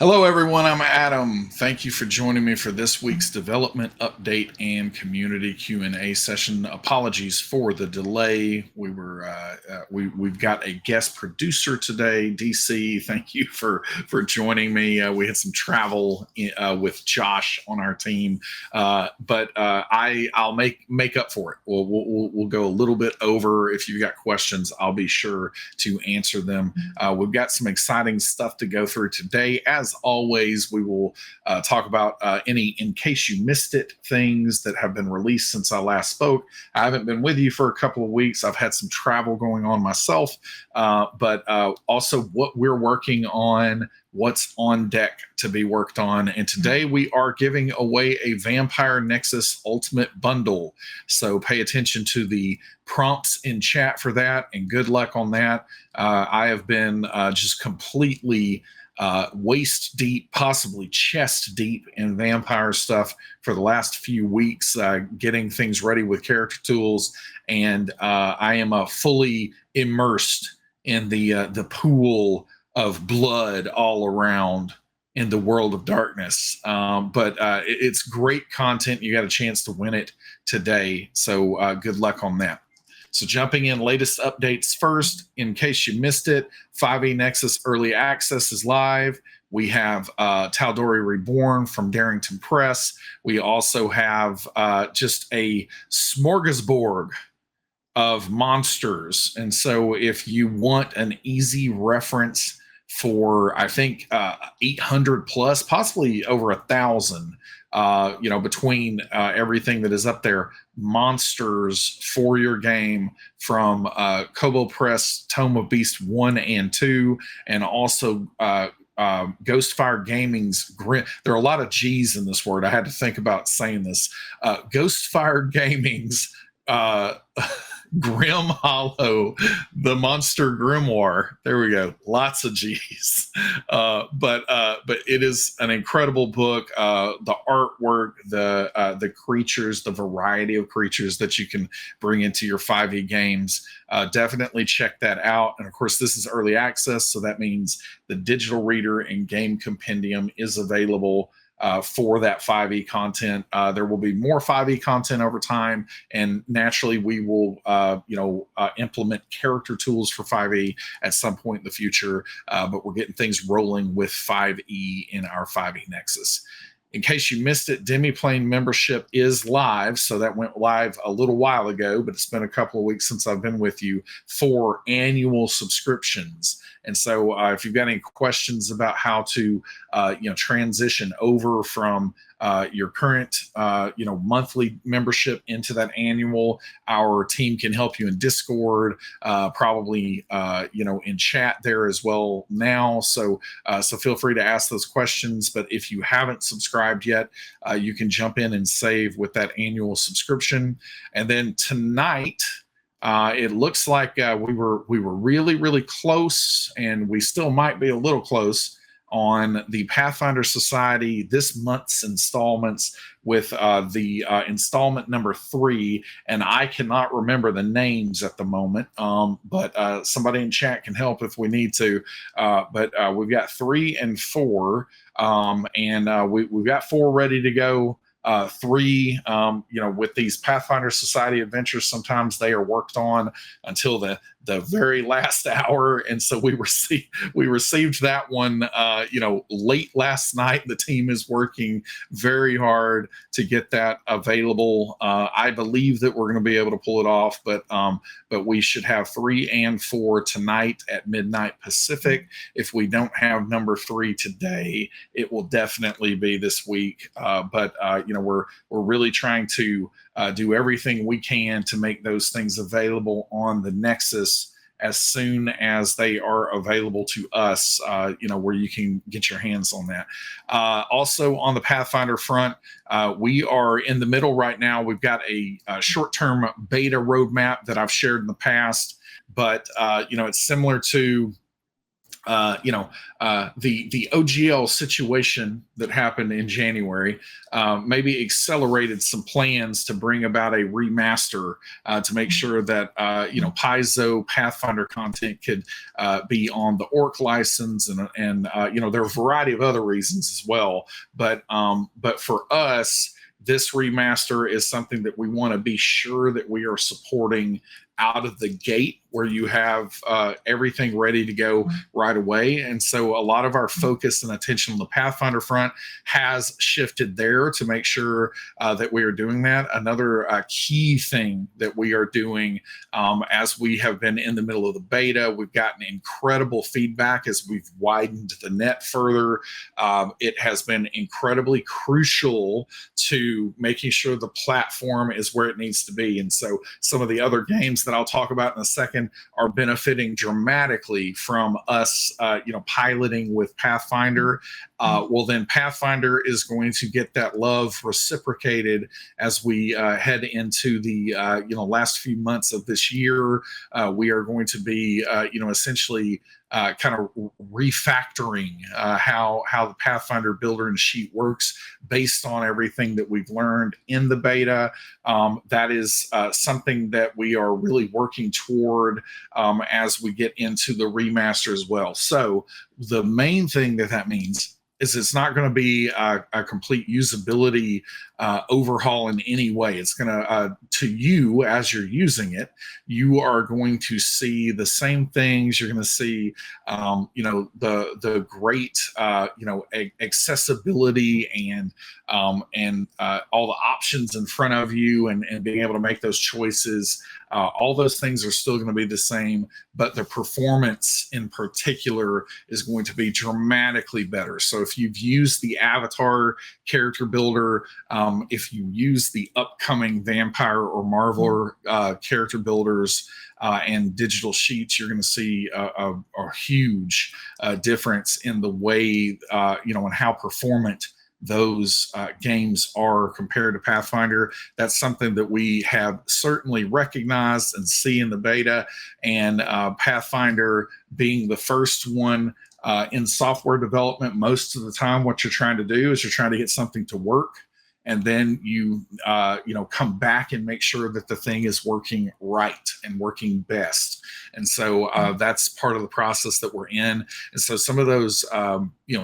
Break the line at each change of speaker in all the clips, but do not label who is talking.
Hello, everyone. I'm Adam. Thank you for joining me for this week's development update and community Q&A session. Apologies for the delay. We've got a guest producer today, DC. Thank you for joining me. We had some travel with Josh on our team, but I'll make up for it. We'll go a little bit over. If you've got questions, I'll be sure to answer them. We've got some exciting stuff to go through today. As always, we will talk about any in case you missed it things that have been released since I last spoke. I haven't been with you for a couple of weeks. I've had some travel going on myself, but also what we're working on, what's on deck to be worked on. And today we are giving away a Vampire Nexus Ultimate Bundle. So pay attention to the prompts in chat for that, and good luck on that. I have been just completely waist deep, possibly chest deep in vampire stuff for the last few weeks, getting things ready with character tools, and I am fully immersed in the pool of blood all around in the world of darkness. But it's great content. You got a chance to win it today, so good luck on that. So jumping in, latest updates first. In case you missed it, 5e Nexus Early Access is live. We have Tal'Dorei Reborn from Darrington Press. We also have just a smorgasbord of monsters. And so if you want an easy reference for, I think, 800 plus, possibly over 1,000, between everything that is up there, monsters for your game from Kobo Press, Tome of Beast 1 and 2, and also Ghostfire Gaming's Grim. There are a lot of G's in this word. I had to think about saying this. Ghostfire Gaming's Grim Hollow, the Monster Grimoire. There we go. Lots of G's. But it is an incredible book. The artwork, the creatures, the variety of creatures that you can bring into your 5e games. Definitely check that out. And of course, this is early access, so that means the digital reader and game compendium is available for that 5e content. There will be more 5e content over time, and naturally we will implement character tools for 5e at some point in the future, but we're getting things rolling with 5e in our 5e Nexus. In case you missed it, Demiplane membership is live. So that went live a little while ago, but it's been a couple of weeks since I've been with you, for annual subscriptions. And so if you've got any questions about how to transition over from your current monthly membership into that annual, our team can help you in Discord, probably in chat there as well now. So feel free to ask those questions. But if you haven't subscribed yet, you can jump in and save with that annual subscription. And then tonight, it looks like we were really, really close, and we still might be a little close on the Pathfinder Society this month's installments with the installment number 3, and I cannot remember the names at the moment, but somebody in chat can help if we need to. But we've got 3 and 4, and we've got 4 ready to go. 3, with these Pathfinder Society adventures, sometimes they are worked on until the very last hour, and so we received that one late last night. The team is working very hard to get that available. I believe that we're going to be able to pull it off, but we should have 3 and 4 tonight at midnight Pacific. If we don't have number 3 today, it will definitely be this week. But we're really trying to do everything we can to make those things available on the Nexus as soon as they are available to us, where you can get your hands on that. Also on the Pathfinder front, we are in the middle right now. We've got a short-term beta roadmap that I've shared in the past, but it's similar to the OGL situation that happened in January maybe accelerated some plans to bring about a remaster to make sure that Paizo Pathfinder content could be on the Orc license, and there are a variety of other reasons as well. But for us, this remaster is something that we want to be sure that we are supporting out of the gate, where you have everything ready to go right away. And so a lot of our focus and attention on the Pathfinder front has shifted there to make sure that we are doing that. Another key thing that we are doing as we have been in the middle of the beta, we've gotten incredible feedback as we've widened the net further. It has been incredibly crucial to making sure the platform is where it needs to be. And so some of the other games that I'll talk about in a second are benefiting dramatically from us, piloting with Pathfinder. Well, then Pathfinder is going to get that love reciprocated as we head into the last few months of this year. We are going to be essentially kind of refactoring how the Pathfinder builder and sheet works based on everything that we've learned in the beta. That is something that we are really working toward as we get into the remaster as well. So the main thing that means is it's not going to be a complete usability overhaul in any way. It's going to you, as you're using it, you are going to see the same things. You're going to see, the great, accessibility and all the options in front of you, and being able to make those choices. All those things are still going to be the same, but the performance in particular is going to be dramatically better. So if you've used the Avatar character builder, if you use the upcoming Vampire or Marveler character builders and digital sheets, you're going to see a huge difference in the way, and how performant those games are compared to Pathfinder. That's something that we have certainly recognized and see in the beta, and Pathfinder being the first one in software development. Most of the time what you're trying to do is you're trying to get something to work, and then you come back and make sure that the thing is working right and working best. And so that's part of the process that we're in. And so some of those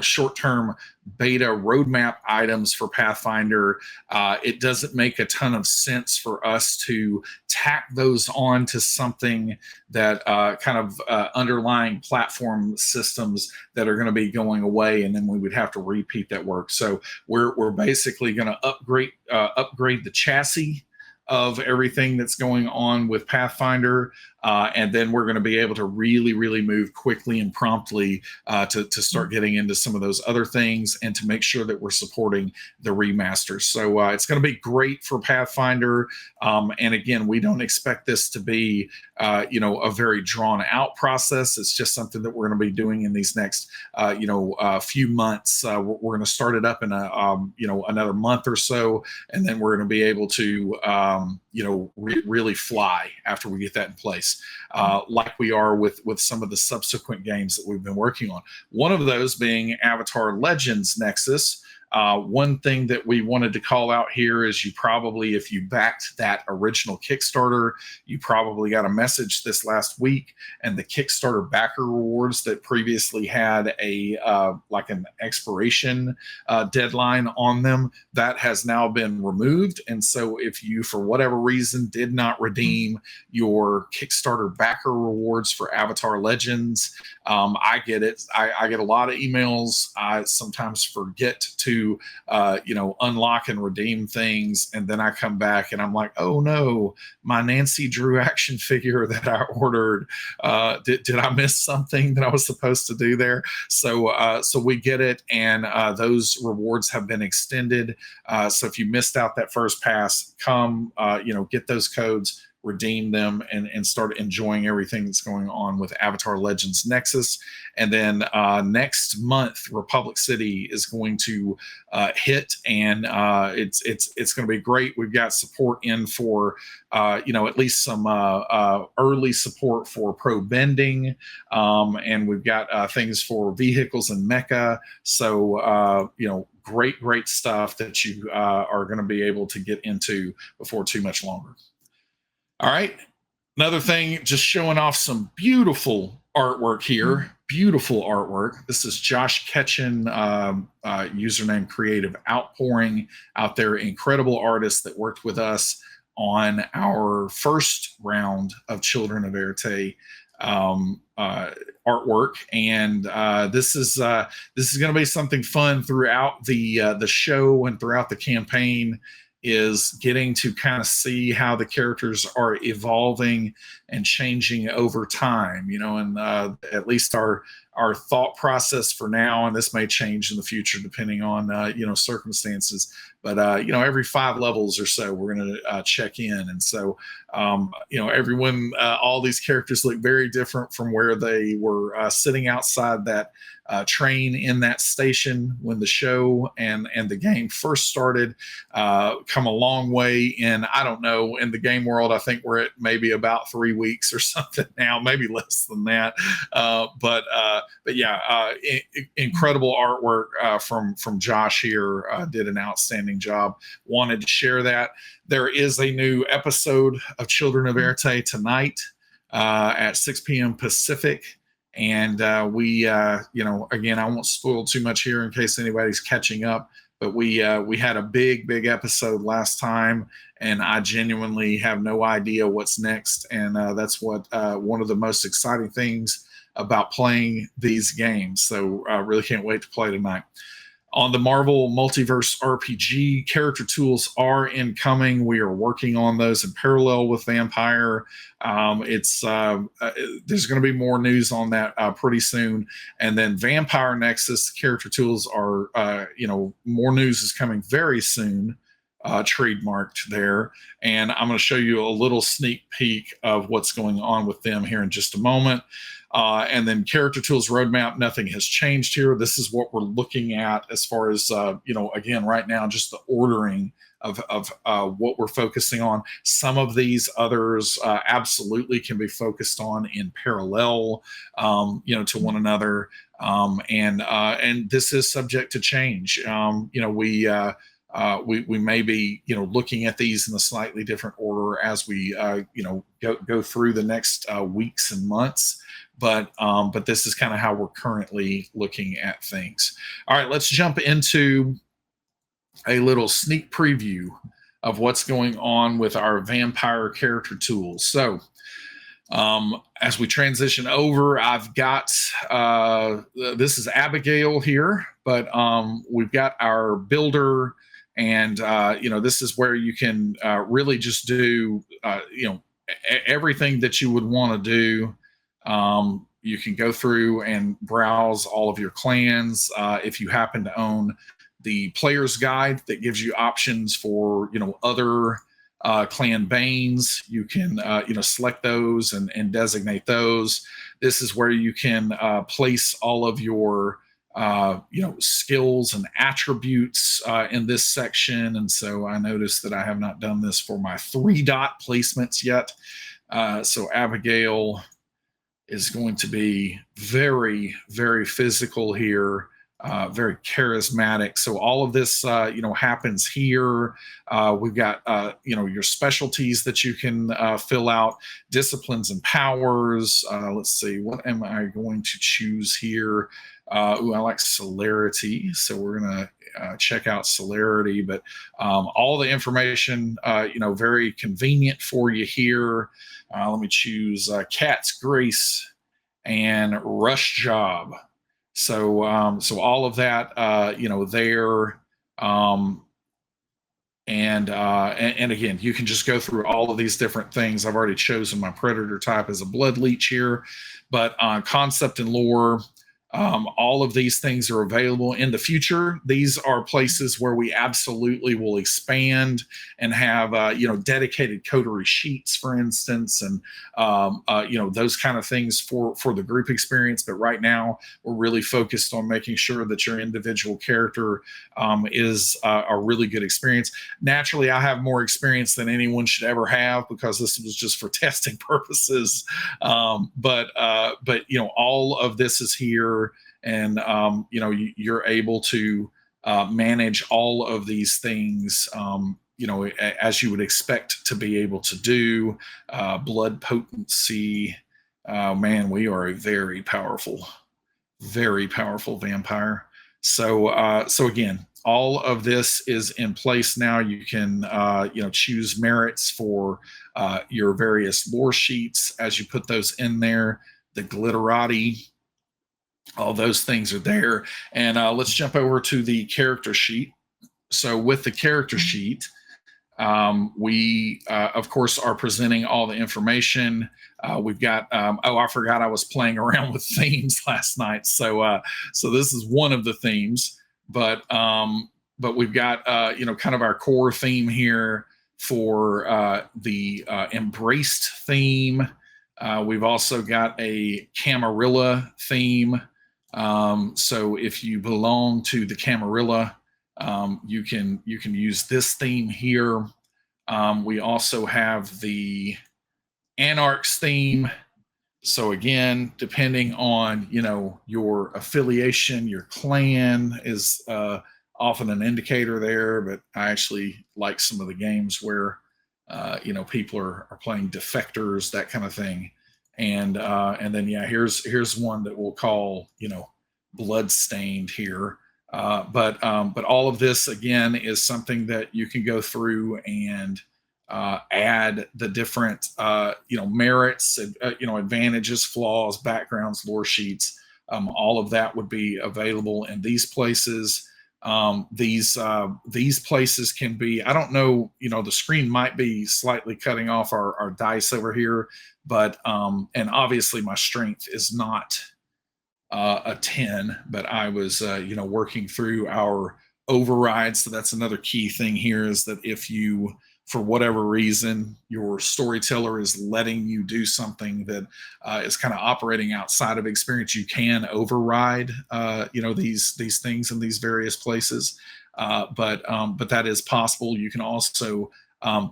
short-term beta roadmap items for Pathfinder, it doesn't make a ton of sense for us to tack those on to something that kind of underlying platform systems that are going to be going away, and then we would have to repeat that work. So we're basically going to upgrade the chassis of everything that's going on with Pathfinder, and then we're going to be able to really, really move quickly and promptly to start getting into some of those other things, and to make sure that we're supporting the remasters. So it's going to be great for Pathfinder, and again, we don't expect this to be a very drawn out process. It's just something that we're going to be doing in these next few months. We're going to start it up in another month or so, and then we're going to be able to really fly after we get that in place, like we are with some of the subsequent games that we've been working on. One of those being Avatar Legends Nexus. One thing that we wanted to call out here is, you probably, if you backed that original Kickstarter, you probably got a message this last week, and the Kickstarter backer rewards that previously had an expiration deadline on them, that has now been removed. And so if you, for whatever reason, did not redeem your Kickstarter backer rewards for Avatar Legends, I get it. I get a lot of emails. I sometimes forget to unlock and redeem things, and then I come back and I'm like, oh no, my Nancy Drew action figure that I ordered, did I miss something that I was supposed to do there? So we get it, and those rewards have been extended. So if you missed out that first pass, come get those codes, redeem them and start enjoying everything that's going on with Avatar Legends Nexus. And then next month, Republic City is going to hit, and it's going to be great. We've got support in for at least some early support for pro bending, and we've got things for vehicles and mecha. So great stuff that you are going to be able to get into before too much longer. All right. Another thing, just showing off some beautiful artwork here. Beautiful artwork. This is Josh Ketchen, username Creative Outpouring out there. Incredible artist that worked with us on our first round of Children of Erte artwork, and this is going to be something fun throughout the show and throughout the campaign, is getting to kind of see how the characters are evolving and changing over time, and at least our thought process for now, and this may change in the future depending on circumstances, but every 5 levels or so we're going to check in. And so everyone, all these characters look very different from where they were sitting outside that train in that station when the show and the game first started. Come a long way in, I don't know, in the game world. I think we're at maybe about 3 weeks or something now, maybe less than that. But yeah, incredible artwork from Josh here. Did an outstanding job. Wanted to share that. There is a new episode of Children of Erte tonight at 6 p.m. Pacific. And we, again, I won't spoil too much here in case anybody's catching up, but we had a big episode last time, and I genuinely have no idea what's next. And that's what one of the most exciting things about playing these games. So I really can't wait to play tonight. On the Marvel Multiverse RPG, character tools are incoming. We are working on those in parallel with Vampire. There's going to be more news on that pretty soon. And then Vampire Nexus character tools are, more news is coming very soon. Trademarked there, and I'm going to show you a little sneak peek of what's going on with them here in just a moment. And then character tools roadmap, nothing has changed here. This is what we're looking at as far as again right now, just the ordering of what we're focusing on. Some of these others absolutely can be focused on in parallel, to one another, and this is subject to change. We may be, looking at these in a slightly different order as we, go through the next weeks and months. But this is kind of how we're currently looking at things. All right, let's jump into a little sneak preview of what's going on with our Vampire character tools. So as we transition over, I've got, this is Abigail here, but we've got our builder. And, this is where you can really just do, everything that you would want to do. You can go through and browse all of your clans. If you happen to own the player's guide that gives you options for, other clan banes, you can, select those and designate those. This is where you can place all of your skills and attributes in this section. And so I noticed that I have not done this for my 3-dot placements yet. So Abigail is going to be very, very physical here, very charismatic. So all of this, happens here. We've got, your specialties that you can fill out, disciplines and powers. Let's see, what am I going to choose here? I like celerity, so we're gonna check out celerity. But all the information, very convenient for you here. Let me choose Cat's Grace and Rush Job. So all of that, there. And again, you can just go through all of these different things. I've already chosen my predator type as a blood leech here, but concept and lore. All of these things are available in the future. These are places where we absolutely will expand and have, dedicated coterie sheets, for instance, and those kind of things for the group experience. But right now, we're really focused on making sure that your individual character is a really good experience. Naturally, I have more experience than anyone should ever have because this was just for testing purposes. But all of this is here, and you're able to manage all of these things. As you would expect to be able to do. Blood potency. Man, we are a very powerful vampire. So again, all of this is in place now. You can choose merits for your various lore sheets as you put those in there. The glitterati, all those things are there. And let's jump over to the character sheet. So with the character sheet, we, of course, are presenting all the information. We've got, I forgot I was playing around with themes last night. So this is one of the themes, but we've got, kind of our core theme here for the embraced theme. We've also got a Camarilla theme. So if you belong to the Camarilla, you can use this theme here. We also have the Anarchs theme. So again, depending on your affiliation, your clan is often an indicator there. But I actually like some of the games where people are playing defectors, that kind of thing. And then here's one that we'll call bloodstained here. But all of this again is something that you can go through and add the different merits, advantages, flaws, backgrounds, lore sheets. All of that would be available in these places. These places can be, I don't know, the screen might be slightly cutting off our dice over here, but and obviously my strength is not a 10, but I was working through our overrides. So that's another key thing here, is that if you, for whatever reason, your storyteller is letting you do something that is kind of operating outside of experience, you can override these things in these various places. But that is possible. You can also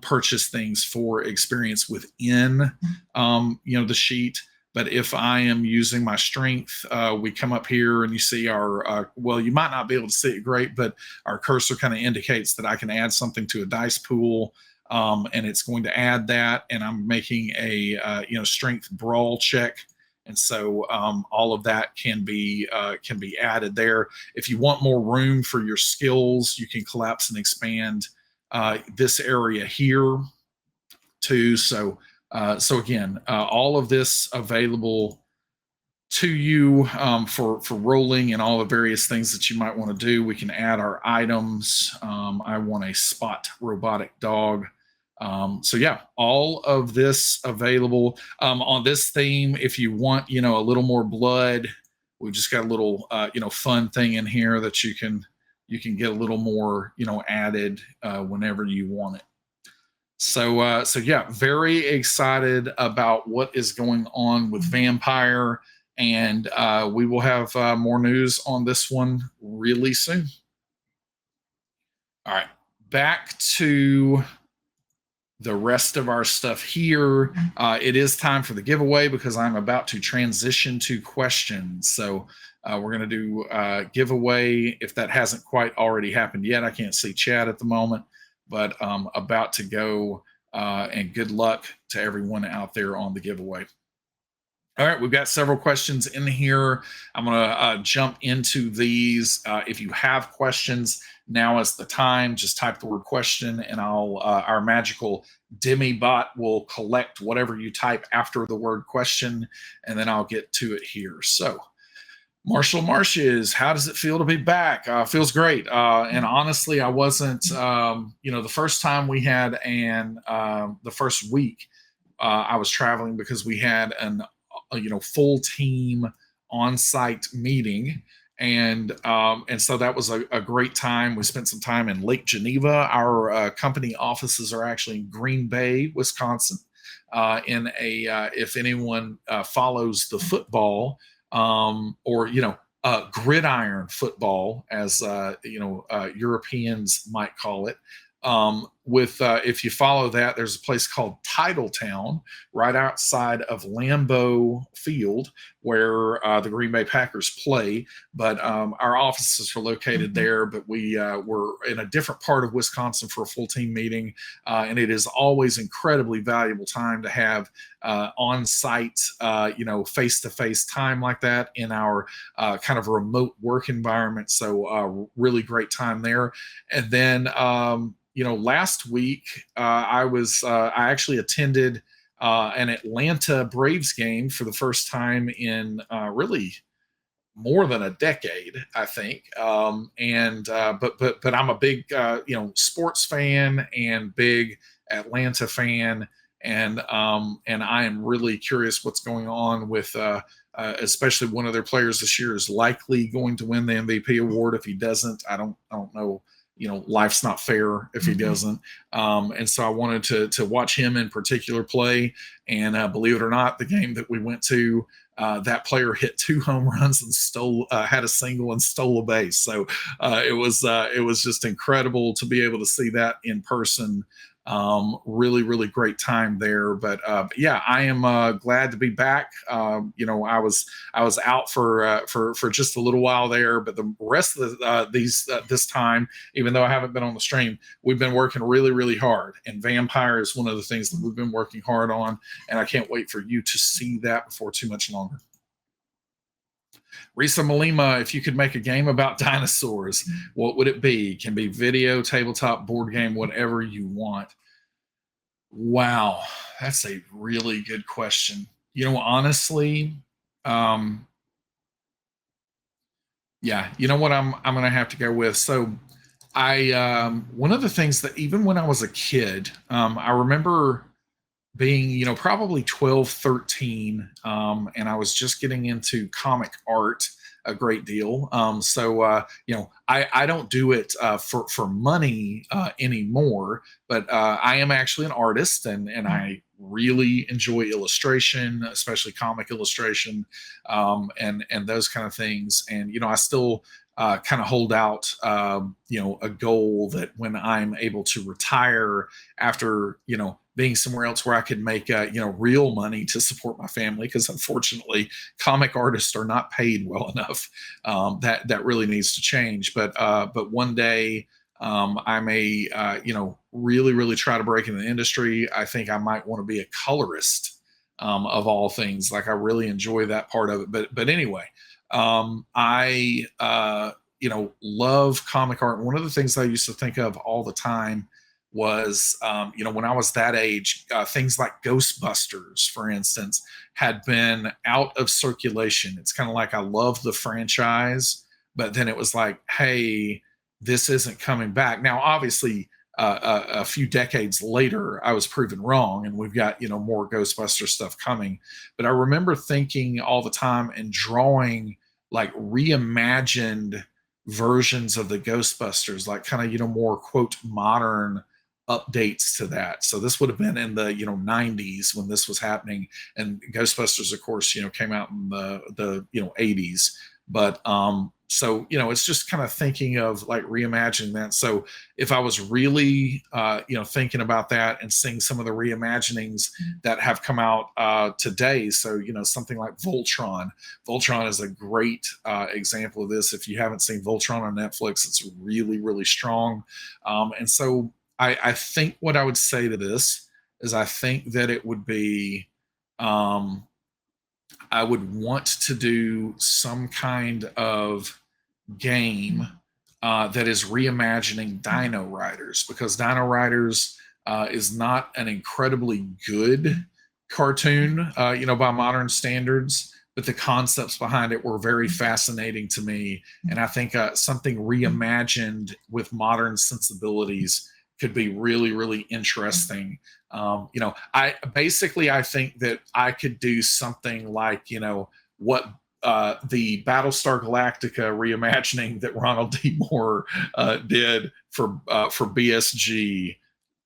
purchase things for experience within the sheet. But if I am using my strength, we come up here and you see our, you might not be able to see it great, but our cursor kind of indicates that I can add something to a dice pool, and it's going to add that. And I'm making a, strength brawl check. And so all of that can be added there. If you want more room for your skills, you can collapse and expand this area here too. So again, all of this available to you for rolling and all the various things that you might want to do. We can add our items. I want a spot robotic dog. So yeah, all of this available on this theme. If you want, a little more blood, we just got a little, fun thing in here that you can get a little more, added whenever you want it. So yeah, very excited about what is going on with Vampire, and we will have more news on this one really soon. All right, back to the rest of our stuff here. It is time for the giveaway because I'm about to transition to questions. So we're going to do giveaway if that hasn't quite already happened yet. I can't see chat at the moment, but about to go, and good luck to everyone out there on the giveaway. All right, we've got several questions in here. I'm going to jump into these. If you have questions, now is the time. Just type the word question, and our magical Demibot will collect whatever you type after the word question, and then I'll get to it here. So, Marshall Marshes, how does it feel to be back? Feels great. And honestly, I wasn't, the first time we had the first week, I was traveling because we had an full team on-site meeting. And so that was a great time. We spent some time in Lake Geneva. Our company offices are actually in Green Bay, Wisconsin. In a If anyone follows the football, or gridiron football, as Europeans might call it. With If you follow that, there's a place called Titletown right outside of Lambeau Field where the Green Bay Packers play. But our offices are located there. But we were in a different part of Wisconsin for a full team meeting, and it is always incredibly valuable time to have on-site, face-to-face time like that in our kind of remote work environment. So really great time there. And then last week I actually attended an Atlanta Braves game for the first time in really more than a decade, I think. But I'm a big sports fan and big Atlanta fan, and I am really curious what's going on with. Especially one of their players this year is likely going to win the MVP award. If he doesn't, I don't know. Life's not fair if he doesn't. And so I wanted to watch him in particular play. And believe it or not, the game that we went to, that player hit 2 home runs and had a single and stole a base. So it was just incredible to be able to see that in person. Really, really great time there. But yeah, I am glad to be back. I was out for just a little while there, but the rest of this time, even though I haven't been on the stream, we've been working really, really hard. And Vampire is one of the things that we've been working hard on, and I can't wait for you to see that before too much longer. Risa Malima, if you could make a game about dinosaurs, what would it be? Can be video, tabletop, board game, whatever you want. Wow, that's a really good question. Honestly, yeah, you know what I'm gonna have to go with. So I one of the things that even when I was a kid, I remember being probably 12, 13, and I was just getting into comic art a great deal. I don't do it for money anymore, but I am actually an artist, and I really enjoy illustration, especially comic illustration, and those kind of things. And I still kind of hold out a goal that when I'm able to retire after being somewhere else where I could make real money to support my family, because unfortunately comic artists are not paid well enough. That really needs to change. But one day I may really, really try to break in the industry. I think I might want to be a colorist, of all things. Like, I really enjoy that part of it. But anyway, I love comic art. One of the things I used to think of all the time was, when I was that age, things like Ghostbusters, for instance, had been out of circulation. It's kind of like I love the franchise, but then it was like, hey, this isn't coming back. Now, obviously, a few decades later, I was proven wrong, and we've got more Ghostbuster stuff coming. But I remember thinking all the time and drawing like reimagined versions of the Ghostbusters, like kind of more quote modern updates to that. So this would have been in the 90s when this was happening, and Ghostbusters, of course, came out in the 80s. But so it's just kind of thinking of like reimagining that. So if I was really thinking about that and seeing some of the reimaginings that have come out today, so something like Voltron is a great example of this. If you haven't seen Voltron on Netflix, it's really, really strong. And so I think what I would say to this is, I think that it would be, I would want to do some kind of game that is reimagining Dino Riders, because Dino Riders is not an incredibly good cartoon, by modern standards, but the concepts behind it were very fascinating to me. And I think something reimagined with modern sensibilities could be really, really interesting. I think that I could do something like, what the Battlestar Galactica reimagining that Ronald D. Moore did for BSG.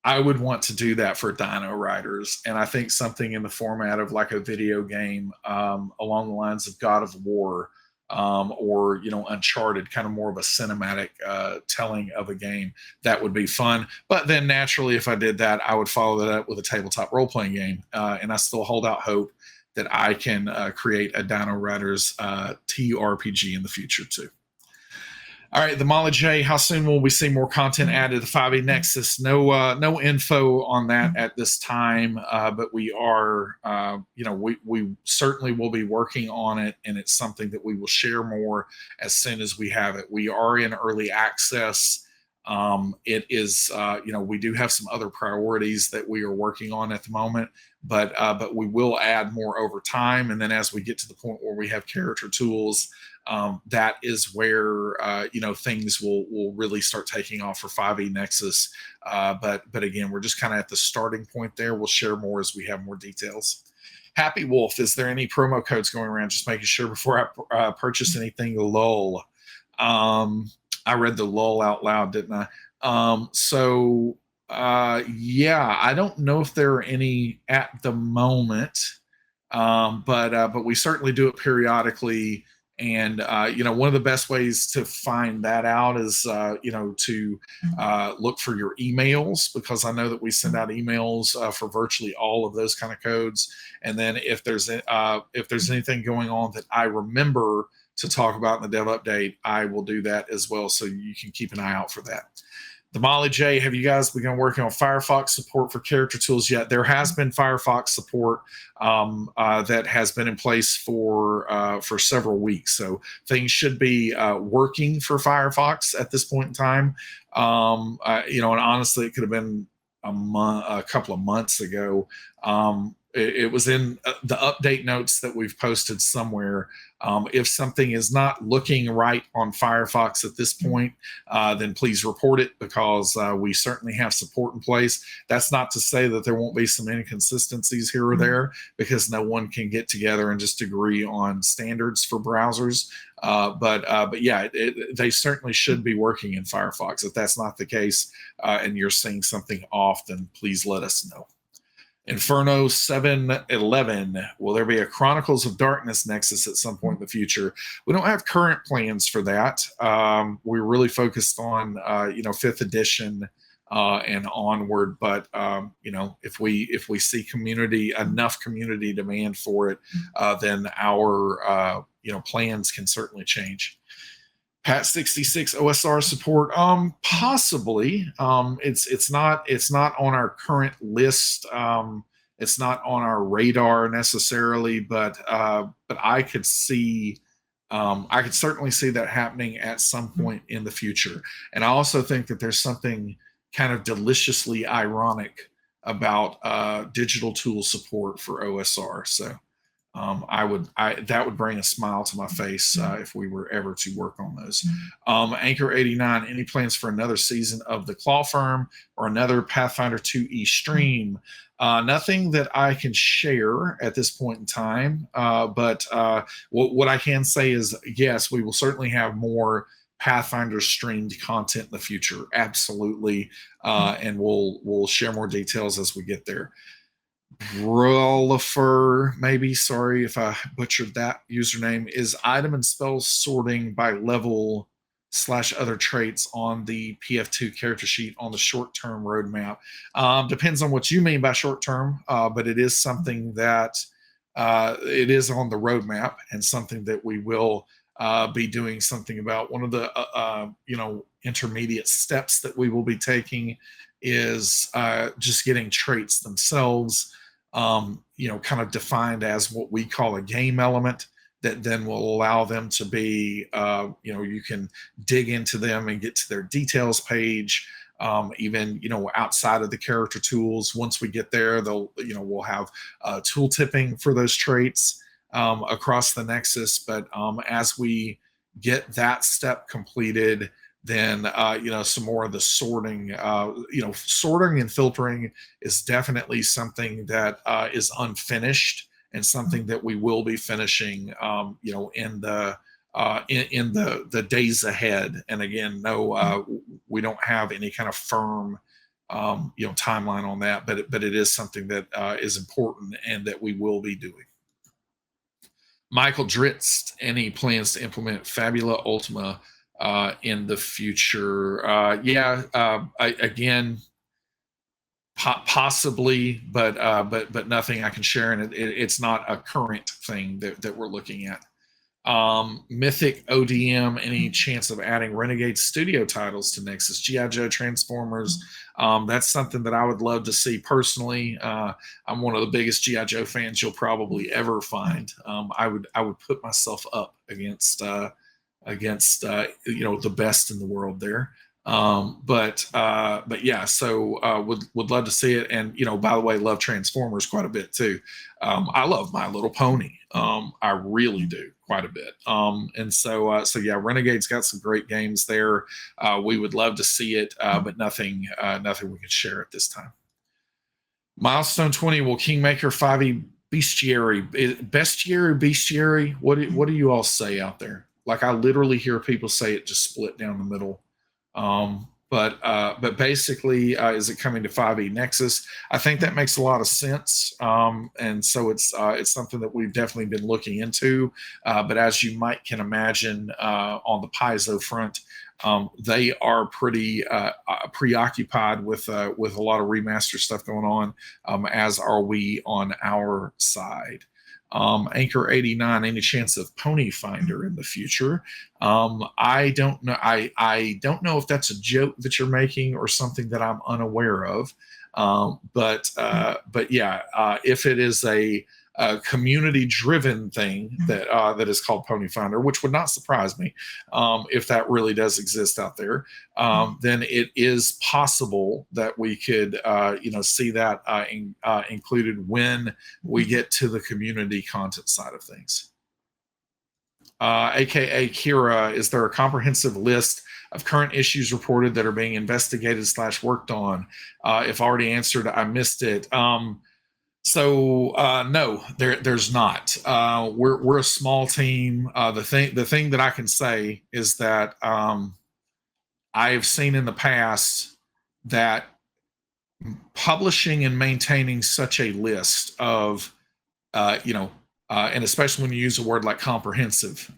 I would want to do that for Dino Riders, and I think something in the format of like a video game, along the lines of God of War, or Uncharted, kind of more of a cinematic telling of a game. That would be fun. But then naturally, if I did that, I would follow that up with a tabletop role playing game, and I still hold out hope that I can create a Dino Riders TRPG in the future too. All right, the Molly J. How soon will we see more content added to 5e Nexus? No info on that at this time, but we are, we certainly will be working on it, and it's something that we will share more as soon as we have it. We are in early access. It is, we do have some other priorities that we are working on at the moment, but we will add more over time, and then as we get to the point where we have character tools. That is where things will really start taking off for 5e Nexus. But again, we're just kind of at the starting point there. We'll share more as we have more details. Happy Wolf, is there any promo codes going around? Just making sure before I purchase anything. LOL. I read the LOL out loud, didn't I? Yeah, I don't know if there are any at the moment, but we certainly do it periodically. And one of the best ways to find that out is to look for your emails, because I know that we send out emails for virtually all of those kind of codes. And then if there's anything going on that I remember to talk about in the dev update, I will do that as well. So you can keep an eye out for that. The Molly J, have you guys begun working on Firefox support for character tools yet? There has been Firefox support that has been in place for several weeks. So things should be working for Firefox at this point in time. And honestly, it could have been a couple of months ago. It was in the update notes that we've posted somewhere. If something is not looking right on Firefox at this point, then please report it, because we certainly have support in place. That's not to say that there won't be some inconsistencies here or there, because no one can get together and just agree on standards for browsers. But yeah, they certainly should be working in Firefox. If that's not the case, and you're seeing something off, then please let us know. Inferno 711. Will there be a Chronicles of Darkness Nexus at some point in the future? We don't have current plans for that. We're really focused on 5th edition and onward. But if we see enough community demand for it, then our plans can certainly change. Pat 66 OSR support, possibly. It's not on our current list. It's not on our radar necessarily, but I could certainly see that happening at some point in the future. And I also think that there's something kind of deliciously ironic about digital tool support for OSR. So that would bring a smile to my face if we were ever to work on those. Anchor 89, any plans for another season of The Claw Firm or another Pathfinder 2e stream? Nothing that I can share at this point in time, but what I can say is, yes, we will certainly have more Pathfinder streamed content in the future. Absolutely. And we'll share more details as we get there. Brolifer, maybe, sorry if I butchered that username, is item and spell sorting by level / other traits on the PF2 character sheet on the short-term roadmap. Depends on what you mean by short-term, but it is something that it is on the roadmap, and something that we will be doing something about. One of the intermediate steps that we will be taking is just getting traits themselves kind of defined as what we call a game element, that then will allow them to be, you can dig into them and get to their details page, even, outside of the character tools. Once we get there, we'll have tool tipping for those traits across the Nexus. But as we get that step completed, then some more of the sorting, sorting and filtering is definitely something that is unfinished and something that we will be finishing, in the days ahead. And again, no, we don't have any kind of firm, timeline on that, but it is something that is important and that we will be doing. Michael Dritz, any plans to implement Fabula Ultima in the future? Again, possibly, but nothing I can share, and it's not a current thing that we're looking at. Mythic ODM, any chance of adding Renegade Studio titles to Nexus? G.I. Joe, Transformers, that's something that I would love to see personally. I'm one of the biggest G.I. Joe fans you'll probably ever find. I would put myself up against the best in the world there. But yeah, so would love to see it. And by the way, love Transformers quite a bit too. I love My Little Pony. I really do quite a bit. And so yeah, Renegade's got some great games there. We would love to see it, but nothing we can share at this time. Milestone 20, will Kingmaker 5e bestiary, bestiary? What do you all say out there? Like, I literally hear people say it just split down the middle. But basically, is it coming to 5e Nexus? I think that makes a lot of sense, and so it's something that we've definitely been looking into. But as you can imagine, on the Paizo front, they are pretty preoccupied with a lot of remaster stuff going on, as are we on our side. Anchor 89, any chance of Pony Finder in the future? I don't know. I don't know if that's a joke that you're making or something that I'm unaware of. But yeah, if it is a community-driven thing that is called Pony Finder, which would not surprise me if that really does exist out there, then it is possible that we could see that included when we get to the community content side of things. AKA Kira, is there a comprehensive list of current issues reported that are being investigated / worked on? If already answered, I missed it. So no, there's not. We're a small team. The thing that I can say is that I have seen in the past that publishing and maintaining such a list of, and especially when you use a word like comprehensive,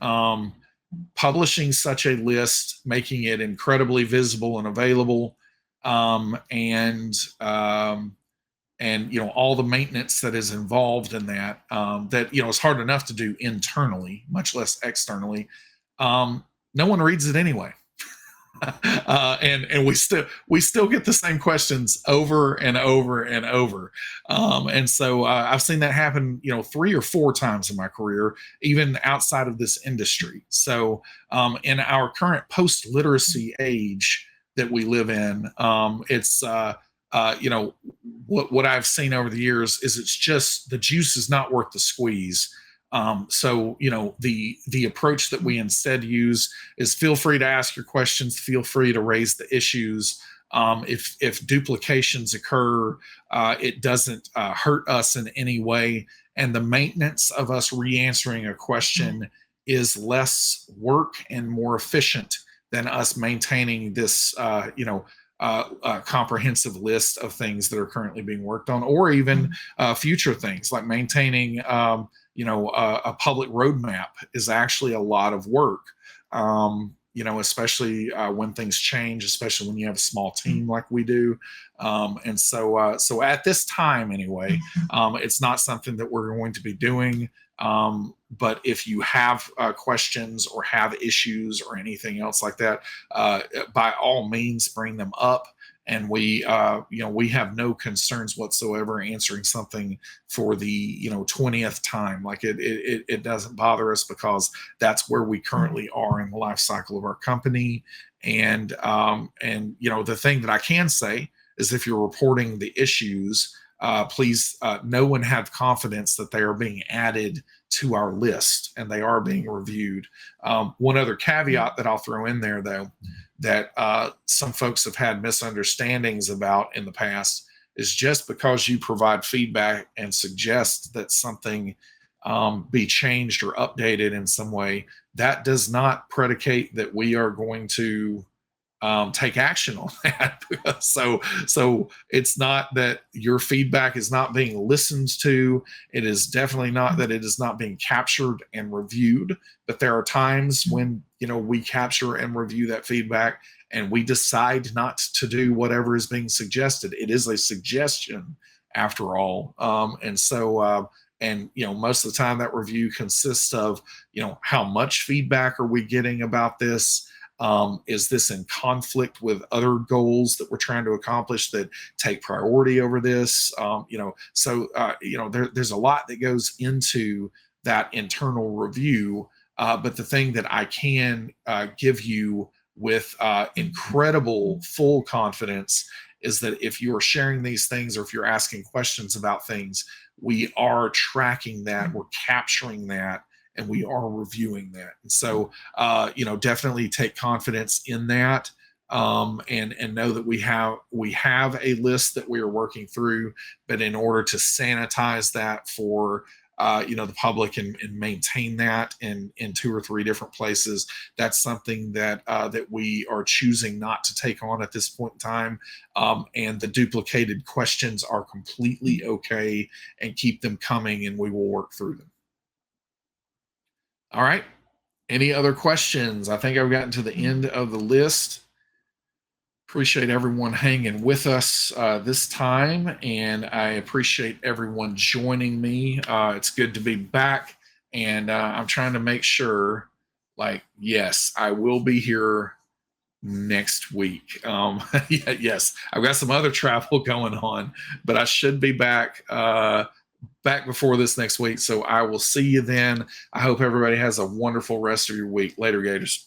publishing such a list, making it incredibly visible and available, and all the maintenance that is involved in that, that it's hard enough to do internally, much less externally. No one reads it anyway. And we still get the same questions over and over and over. And so I've seen that happen, 3 or 4 times in my career, even outside of this industry. So in our current post-literacy age that we live in, it's what I've seen over the years is it's just the juice is not worth the squeeze. So the approach that we instead use is feel free to ask your questions, feel free to raise the issues. If duplications occur, it doesn't hurt us in any way, and the maintenance of us re-answering a question is less work and more efficient than us maintaining this comprehensive list of things that are currently being worked on, or even future things like maintaining a public roadmap is actually a lot of work, especially when things change, especially when you have a small team like we do. And so at this time anyway, it's not something that we're going to be doing. But if you have questions or have issues or anything else like that, by all means, bring them up. And we have no concerns whatsoever answering something for the 20th time. Like it doesn't bother us, because that's where we currently are in the life cycle of our company. And the thing that I can say is, if you're reporting the issues, please know and have confidence that they are being added to our list and they are being reviewed. One other caveat that I'll throw in there, though, that some folks have had misunderstandings about in the past, is just because you provide feedback and suggest that something be changed or updated in some way, that does not predicate that we are going to take action on that. So it's not that your feedback is not being listened to. It is definitely not that it is not being captured and reviewed. But there are times when we capture and review that feedback, and we decide not to do whatever is being suggested. It is a suggestion after all, and most of the time that review consists of how much feedback are we getting about this. Is this in conflict with other goals that we're trying to accomplish that take priority over this? There's a lot that goes into that internal review. But the thing that I can give you with incredible full confidence is that if you are sharing these things, or if you're asking questions about things, we are tracking that, we're capturing that, and we are reviewing that. And so, definitely take confidence in that, and know that we have a list that we are working through. But in order to sanitize that for the public, and maintain that in two or three different places, that's something that we are choosing not to take on at this point in time. And the duplicated questions are completely okay, and keep them coming, and we will work through them. All right. Any other questions? I think I've gotten to the end of the list. Appreciate everyone hanging with us this time, and I appreciate everyone joining me. It's good to be back, and I'm trying to make sure, yes, I will be here next week. Yes, I've got some other travel going on, but I should be back before this next week. So I will see you then. I hope everybody has a wonderful rest of your week. Later, Gators.